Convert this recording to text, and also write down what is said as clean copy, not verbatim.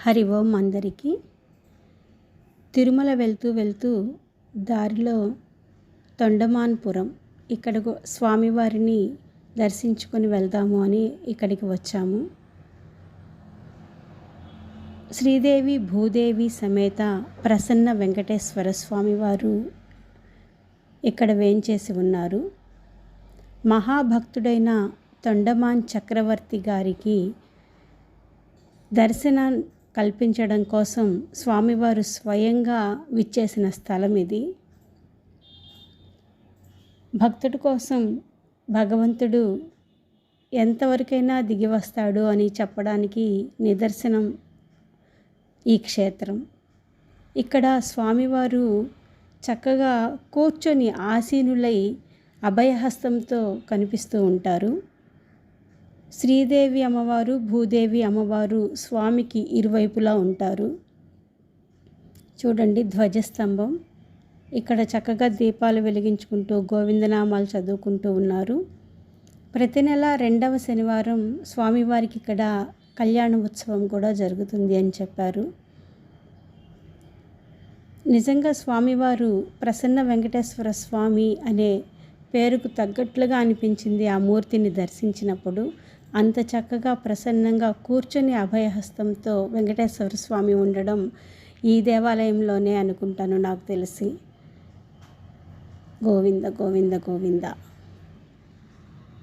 హరి ఓం అందరికీ. తిరుమల వెళ్తూ దారిలో తొండమాన్పురం ఇక్కడకు స్వామివారిని దర్శించుకొని వెళ్దాము అని ఇక్కడికి వచ్చాము. శ్రీదేవి భూదేవి సమేత ప్రసన్న వెంకటేశ్వర స్వామివారు ఇక్కడ వేంచేసి ఉన్నారు. మహాభక్తుడైన తొండమాన్ చక్రవర్తి గారికి దర్శనం కల్పించడం కోసం స్వామివారు స్వయంగా విచ్చేసిన స్థలం ఇది. భక్తుడి కోసం భగవంతుడు ఎంతవరకైనా దిగి వస్తాడు అని చెప్పడానికి నిదర్శనం ఈ క్షేత్రం. ఇక్కడ స్వామివారు చక్కగా కూర్చొని ఆసీనులై అభయహస్తంతో కనిపిస్తూ ఉంటారు. శ్రీదేవి అమ్మవారు భూదేవి అమ్మవారు స్వామికి ఇరువైపులా ఉంటారు. చూడండి ధ్వజస్తంభం. ఇక్కడ చక్కగా దీపాలు వెలిగించుకుంటూ గోవిందనామాలు చదువుకుంటూ ఉన్నారు. ప్రతి నెల 2వ శనివారం స్వామివారికి ఇక్కడ కళ్యాణ ఉత్సవం కూడా జరుగుతుంది అని చెప్పారు. నిజంగా స్వామివారు ప్రసన్న వెంకటేశ్వర స్వామి అనే పేరుకు తగ్గట్లుగా అనిపించింది ఆ మూర్తిని దర్శించినప్పుడు. అంత చక్కగా ప్రసన్నంగా కూర్చొని అభయహస్తంతో వెంకటేశ్వర స్వామి ఉండడం ఈ దేవాలయంలోనే అనుకుంటాను నాకు తెలిసి. గోవింద గోవింద గోవింద.